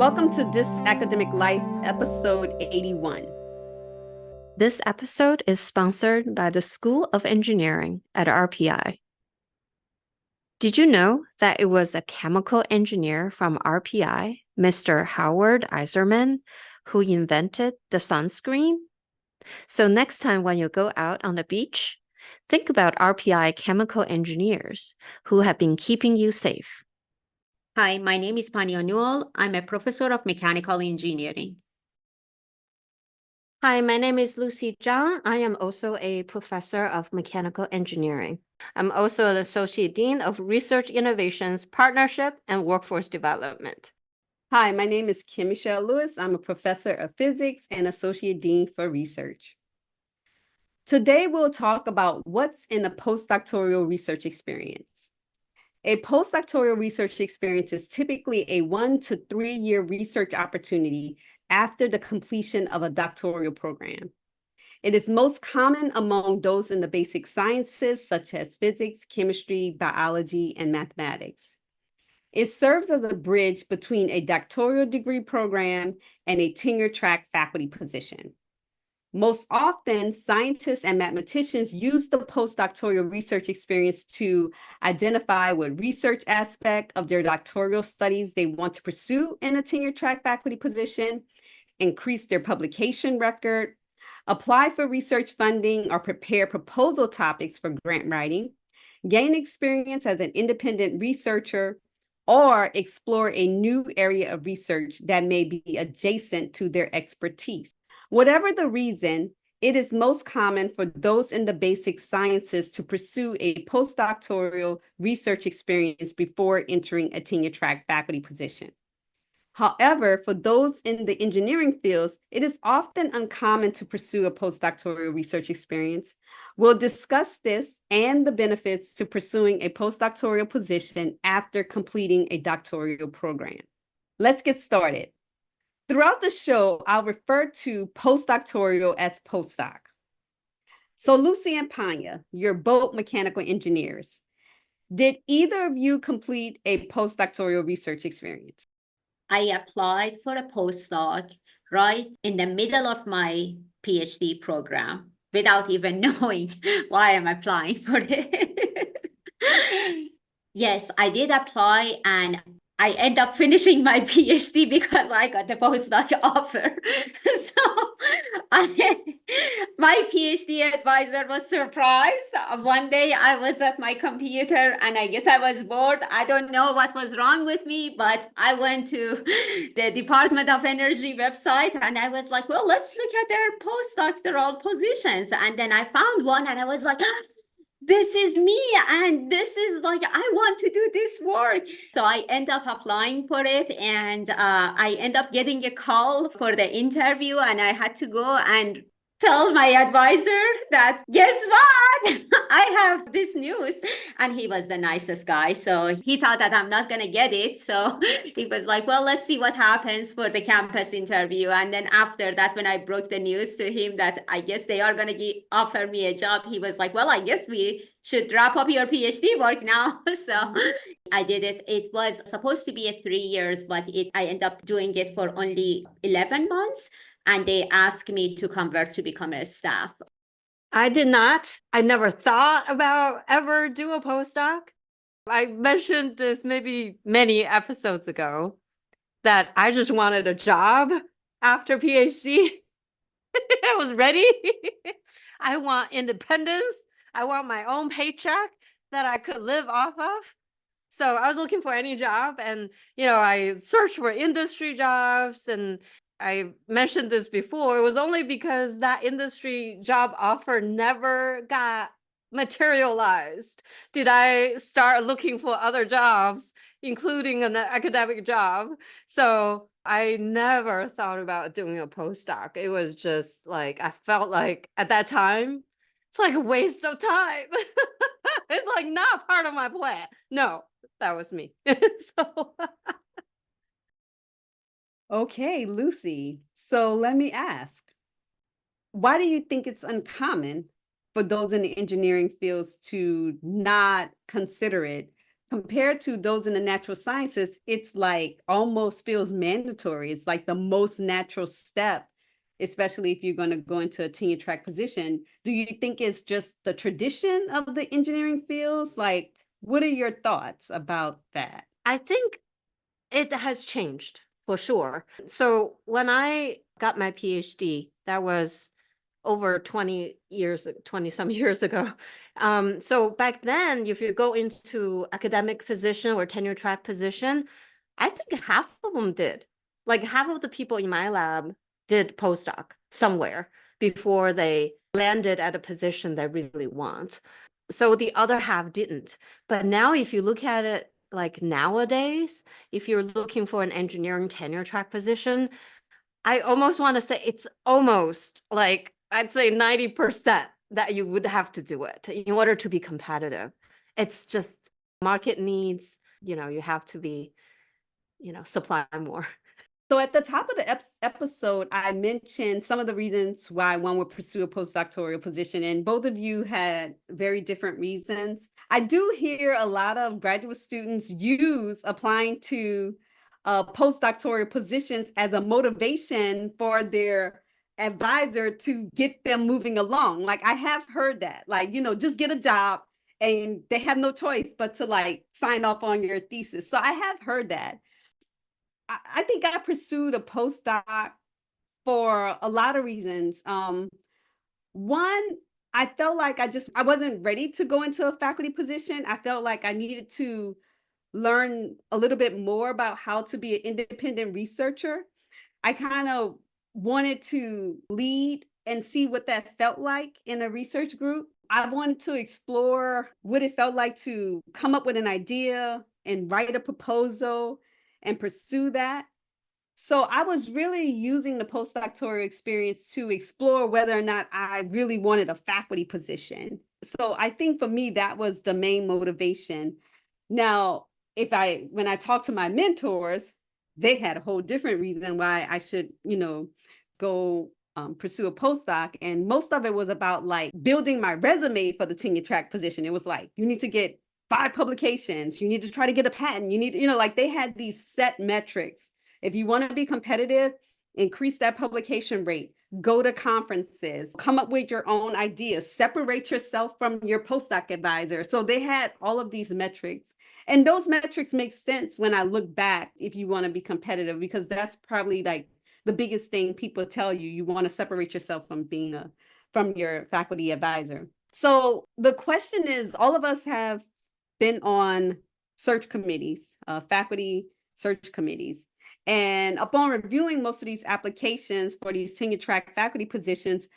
Welcome to This Academic Life, episode 81. This episode is sponsored by the School of Engineering at RPI. Did you know that it was a chemical engineer from RPI, Mr. Howard Iserman, who invented the sunscreen? So next time when you go out on the beach, think about RPI chemical engineers who have been keeping you safe. Hi, my name is Pania Newell. I'm a professor of mechanical engineering. Hi, my name is Lucy Zhang. I am also a professor of mechanical engineering. I'm also an associate dean of research innovations, partnership, and workforce development. Hi, my name is Kim Michelle Lewis. I'm a professor of physics and associate dean for research. Today, we'll talk about what's in a postdoctoral research experience. A postdoctoral research experience is typically a 1 to 3 year research opportunity after the completion of a doctoral program. It is most common among those in the basic sciences, such as physics, chemistry, biology, and mathematics. It serves as a bridge between a doctoral degree program and a tenure-track faculty position. Most often, scientists and mathematicians use the postdoctoral research experience to identify what research aspect of their doctoral studies they want to pursue in a tenure-track faculty position, increase their publication record, apply for research funding or prepare proposal topics for grant writing, gain experience as an independent researcher, or explore a new area of research that may be adjacent to their expertise. Whatever the reason, it is most common for those in the basic sciences to pursue a postdoctoral research experience before entering a tenure-track faculty position. However, for those in the engineering fields, it is often uncommon to pursue a postdoctoral research experience. We'll discuss this and the benefits to pursuing a postdoctoral position after completing a doctoral program. Let's get started. Throughout the show, I'll refer to postdoctoral as postdoc. So Lucy and Pania, you're both mechanical engineers. Did either of you complete a postdoctoral research experience? I applied for a postdoc right in the middle of my PhD program without even knowing why I'm applying for it. Yes, I did apply and I end up finishing my PhD because I got the postdoc offer. So my PhD advisor was surprised. One day I was at my computer and I guess I was bored. I don't know what was wrong with me, but I went to the Department of Energy website and I was like, well, let's look at their postdoctoral positions. And then I found one and I was like, this is me and this is like I want to do this work. So I end up applying for it and I end up getting a call for the interview and I had to go and tell my advisor that guess what, I have this news. And he was the nicest guy, so he thought that I'm not gonna get it, so he was like, well, let's see what happens for the campus interview. And then after that, when I broke the news to him that I guess they are gonna offer me a job, he was like, well, I guess we should wrap up your PhD work now. So I did it. It was supposed to be a 3 years, but I ended up doing it for only 11 months. And they asked me to convert to become a staff. I did not. I never thought about ever do a postdoc. I mentioned this maybe many episodes ago that I just wanted a job after PhD. I was ready. I want independence. I want my own paycheck that I could live off of. So I was looking for any job and, I searched for industry jobs and I mentioned this before. It was only because that industry job offer never got materialized did I start looking for other jobs, including an academic job. So I never thought about doing a postdoc. It was just like, I felt like at that time, it's like a waste of time. It's like not part of my plan. No, that was me. So Okay, Lucy. So let me ask, why do you think it's uncommon for those in the engineering fields to not consider it compared to those in the natural sciences, it's like almost feels mandatory. It's like the most natural step, especially if you're going to go into a tenure track position. Do you think it's just the tradition of the engineering fields? Like, what are your thoughts about that? I think it has changed for sure. So when I got my PhD, that was over 20 years, 20 some years ago. So back then, if you go into academic position or tenure track position, I think half of them did. Like half of the people in my lab did postdoc somewhere before they landed at a position they really want. So the other half didn't. But now if you look at it like nowadays, if you're looking for an engineering tenure track position, I almost want to say it's almost like I'd say 90% that you would have to do it in order to be competitive. It's just market needs, you have to be, supply more. So at the top of the episode, I mentioned some of the reasons why one would pursue a postdoctoral position, and both of you had very different reasons. I do hear a lot of graduate students use applying to postdoctoral positions as a motivation for their advisor to get them moving along. Like I have heard that, like, just get a job and they have no choice but to like sign off on your thesis. So I have heard that. I think I pursued a postdoc for a lot of reasons. One, I felt like I wasn't ready to go into a faculty position. I felt like I needed to learn a little bit more about how to be an independent researcher. I kind of wanted to lead and see what that felt like in a research group. I wanted to explore what it felt like to come up with an idea and write a proposal and pursue that. So I was really using the postdoctoral experience to explore whether or not I really wanted a faculty position. So I think for me, that was the main motivation. Now, when I talked to my mentors, they had a whole different reason why I should, go pursue a postdoc. And most of it was about like building my resume for the tenure track position. It was like, you need to get 5 publications, you need to try to get a patent, you need, like they had these set metrics. If you want to be competitive, increase that publication rate, go to conferences, come up with your own ideas, separate yourself from your postdoc advisor. So they had all of these metrics. And those metrics make sense when I look back if you want to be competitive, because that's probably like the biggest thing people tell you. You want to separate yourself from from your faculty advisor. So the question is, all of us have been on search committees, faculty search committees. And upon reviewing most of these applications for these tenure track faculty positions,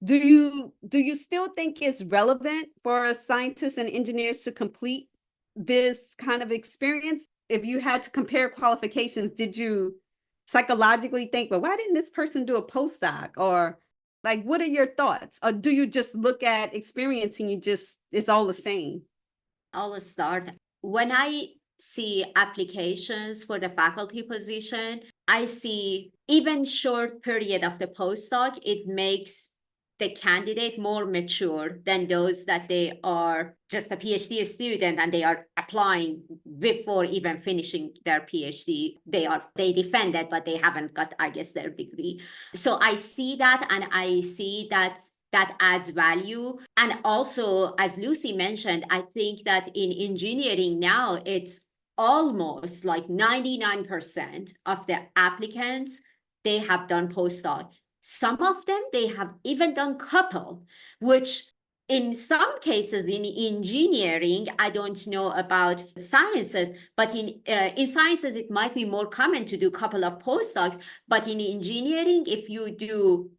do you still think it's relevant for scientists and engineers to complete this kind of experience? If you had to compare qualifications, did you psychologically think, well, why didn't this person do a postdoc? Or like, what are your thoughts? Or do you just look at experience and it's all the same? I'll start. When I see applications for the faculty position, I see even short period of the postdoc, it makes the candidate more mature than those that they are just a PhD student and they are applying before even finishing their PhD. They defended, but they haven't got, I guess, their degree. So I see that, and I see that adds value. And also, as Lucy mentioned, I think that in engineering now, it's almost like 99% of the applicants, they have done postdoc. Some of them, they have even done couple, which in some cases in engineering, I don't know about sciences, but in sciences, it might be more common to do a couple of postdocs. But in engineering, if you do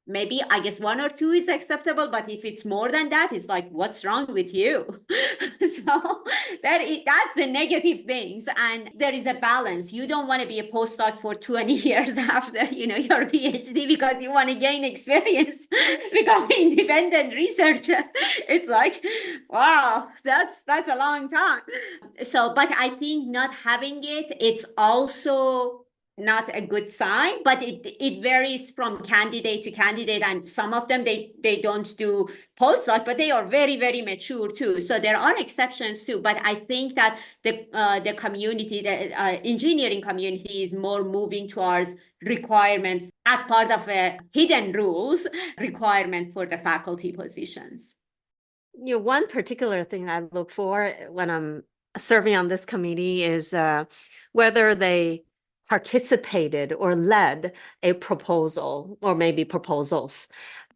maybe, I guess 1 or 2 is acceptable, but if it's more than that, it's like, what's wrong with you? So that's the negative things. And there is a balance. You don't want to be a postdoc for 20 years after, your PhD, because you want to gain experience, become an independent researcher. It's like, wow, that's a long time. So, but I think not having it, it's also not a good sign, but it varies from candidate to candidate, and some of them they don't do postdoc, but they are very, very mature too. So there are exceptions too. But I think that the community, the engineering community, is more moving towards requirements as part of a hidden rules requirement for the faculty positions. One particular thing I look for when I'm serving on this committee is whether they participated or led a proposal or maybe proposals.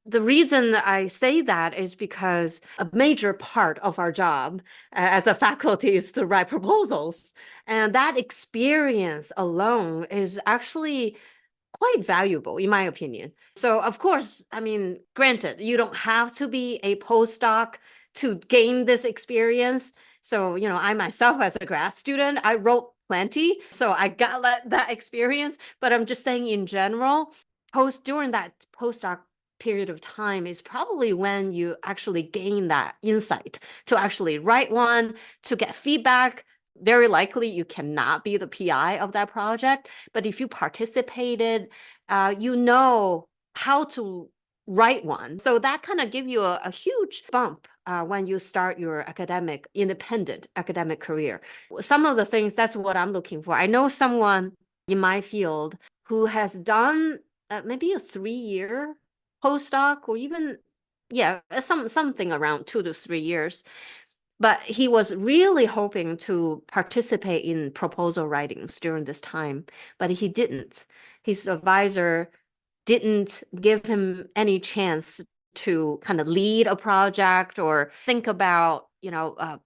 The reason I say that is because a major part of our job as a faculty is to write proposals. And that experience alone is actually quite valuable, in my opinion. So, of course, I mean, granted, you don't have to be a postdoc to gain this experience. So, I myself, as a grad student, I wrote plenty. So I got that experience. But I'm just saying, in general, during that postdoc period of time is probably when you actually gain that insight to actually write one, to get feedback. Very likely you cannot be the PI of that project, but if you participated, you know how to write one. So that kind of give you a huge bump when you start your independent academic career. Some of the things, that's what I'm looking for. I know someone in my field who has done maybe a 3-year postdoc, or even, something around 2 to 3 years. But he was really hoping to participate in proposal writings during this time, but he didn't. His advisor didn't give him any chance to kind of lead a project or think about,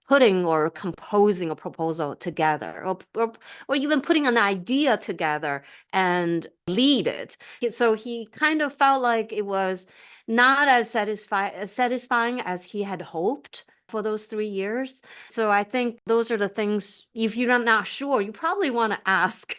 putting or composing a proposal together, or even putting an idea together and lead it. So he kind of felt like it was not as satisfying as he had hoped for those 3 years. So I think those are the things, if you're not sure, you probably want to ask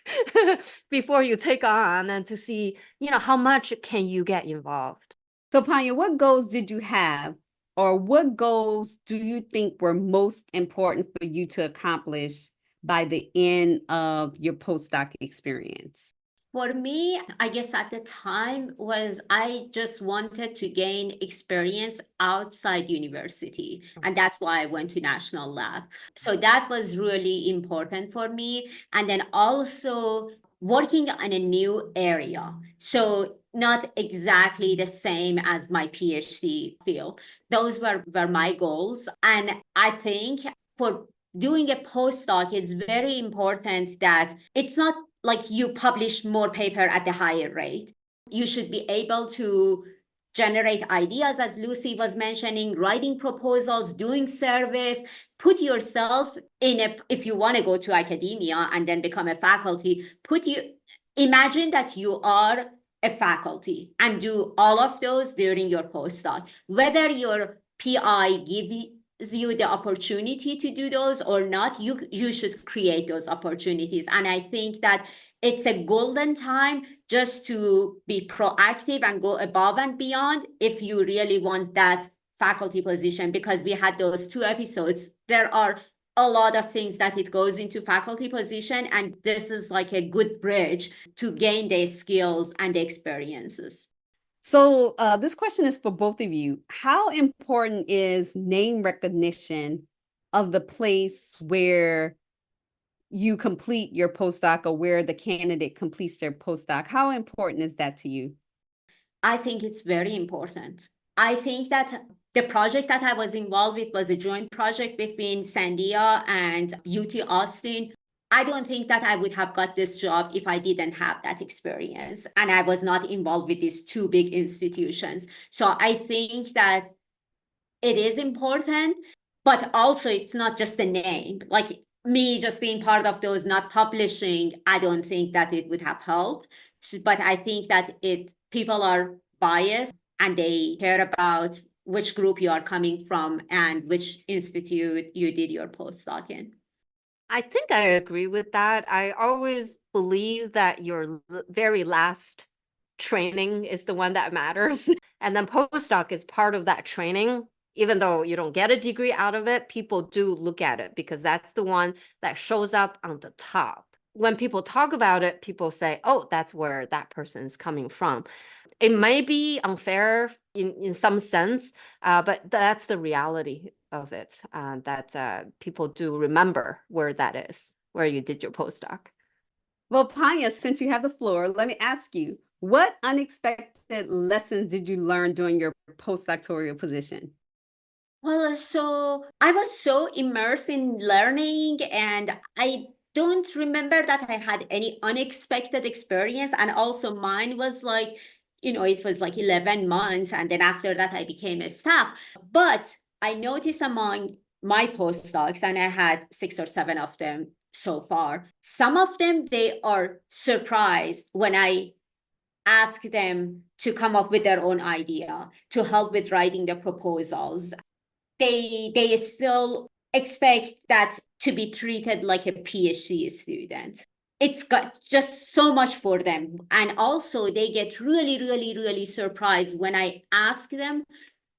before you take on, and to see, how much can you get involved. So Pania, what goals did you have, or what goals do you think were most important for you to accomplish by the end of your postdoc experience? For me, I guess at the time was I just wanted to gain experience outside university. And that's why I went to National Lab. So that was really important for me. And then also working in a new area. So not exactly the same as my PhD field. Those were my goals. And I think for doing a postdoc, it's very important that it's not like you publish more paper at the higher rate. You should be able to generate ideas, as Lucy was mentioning, writing proposals, doing surveys, put yourself if you want to go to academia and then become a faculty, imagine that you are a faculty and do all of those during your postdoc. Whether your PI gives you the opportunity to do those or not, you should create those opportunities. And I think that it's a golden time just to be proactive and go above and beyond if you really want that faculty position, because we had those 2 episodes. There are a lot of things that it goes into faculty position, and this is like a good bridge to gain the skills and the experiences. So this question is for both of you. How important is name recognition of the place where you complete your postdoc, or where the candidate completes their postdoc? How important is that to you? I think it's very important. I think that the project that I was involved with was a joint project between Sandia and UT Austin. I don't think that I would have got this job if I didn't have that experience and I was not involved with these 2 big institutions. So I think that it is important, but also it's not just a name. Like me just being part of those, not publishing, I don't think that it would have helped. But I think that people are biased and they care about which group you are coming from and which institute you did your postdoc in. I think I agree with that. I always believe that your very last training is the one that matters. And then postdoc is part of that training. Even though you don't get a degree out of it, people do look at it because that's the one that shows up on the top. when people talk about it, people say, oh, that's where that person's coming from. It may be unfair in some sense, but that's the reality of it, that people do remember where that is, where you did your postdoc. Well, Pania, since you have the floor, let me ask you, what unexpected lessons did you learn during your postdoctoral position? Well, so I was so immersed in learning, and I don't remember that I had any unexpected experience. And also mine was like, it was like 11 months. And then after that, I became a staff. But I noticed among my postdocs, and I had 6 or 7 of them so far, some of them, they are surprised when I ask them to come up with their own idea, to help with writing the proposals. They still expect that to be treated like a PhD student. It's got just so much for them. And also they get really, really, really surprised when I ask them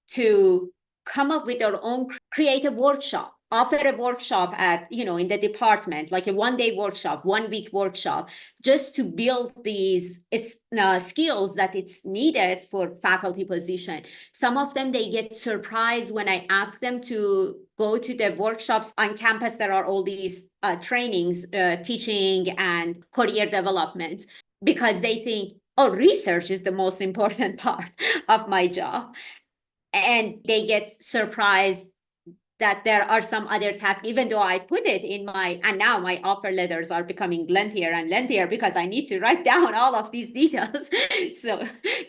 to come up with their own creative workshop, offer a workshop at, in the department, like a 1-day workshop, 1-week workshop, just to build these skills that it's needed for faculty position. Some of them, they get surprised when I ask them to go to the workshops on campus. There are all these trainings, teaching and career development, because they think, oh, research is the most important part of my job. And they get surprised that there are some other tasks, even though I put it in and now my offer letters are becoming lengthier and lengthier because I need to write down all of these details. So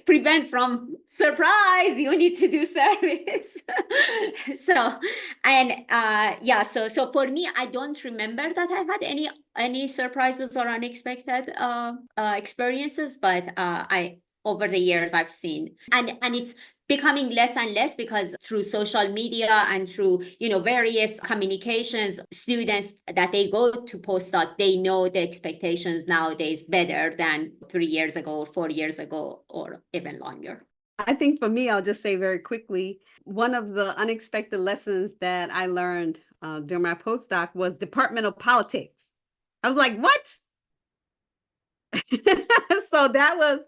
prevent from surprise, you need to do service. So for me, I don't remember that I had any surprises or unexpected experiences, but over the years I've seen, and it's becoming less and less, because through social media and through various communications, students that they go to postdoc, they know the expectations nowadays better than 3 years ago or 4 years ago or even longer. I think for me, I'll just say very quickly, one of the unexpected lessons that I learned during my postdoc was departmental politics. I was like, what? So that was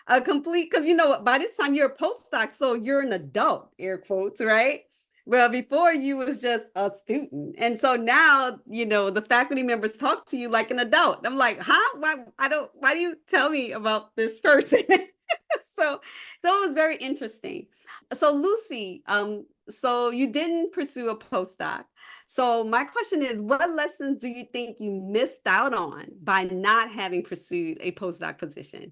a complete, because by this time you're a postdoc, so you're an adult, air quotes, right? Well, before you was just a student. And so now, the faculty members talk to you like an adult. I'm like, huh? Why do you tell me about this person? So it was very interesting. So Lucy, so you didn't pursue a postdoc. So my question is, what lessons do you think you missed out on by not having pursued a postdoc position?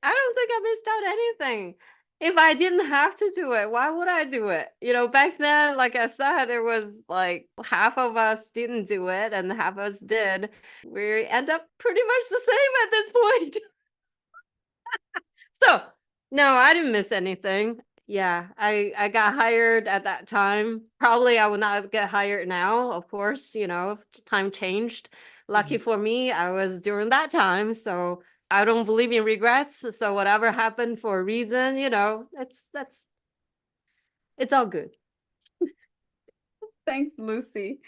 I don't think I missed out anything. If I didn't have to do it, why would I do it? Back then, like I said, it was like half of us didn't do it and half of us did. We end up pretty much the same at this point. So, no, I didn't miss anything. Yeah, I got hired at that time. Probably I would not get hired now, of course, time changed. Lucky for me, I was during that time, so I don't believe in regrets. So whatever happened for a reason, it's all good. Thanks, Lucy.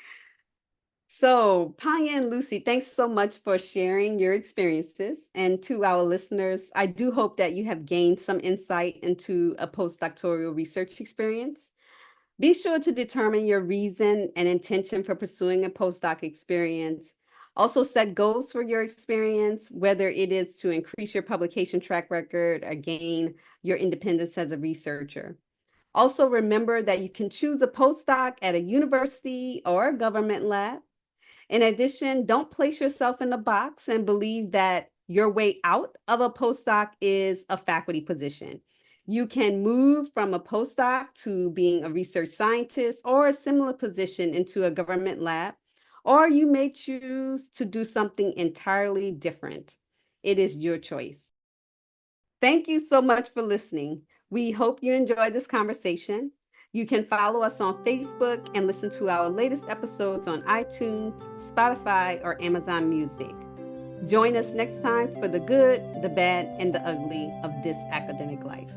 So Pania and Lucy, thanks so much for sharing your experiences. And to our listeners, I do hope that you have gained some insight into a postdoctoral research experience. Be sure to determine your reason and intention for pursuing a postdoc experience. Also set goals for your experience, whether it is to increase your publication track record or gain your independence as a researcher. Also remember that you can choose a postdoc at a university or a government lab. In addition, don't place yourself in a box and believe that your way out of a postdoc is a faculty position. You can move from a postdoc to being a research scientist or a similar position into a government lab, or you may choose to do something entirely different. It is your choice. Thank you so much for listening. We hope you enjoyed this conversation. You can follow us on Facebook and listen to our latest episodes on iTunes, Spotify, or Amazon Music. Join us next time for the good, the bad, and the ugly of this academic life.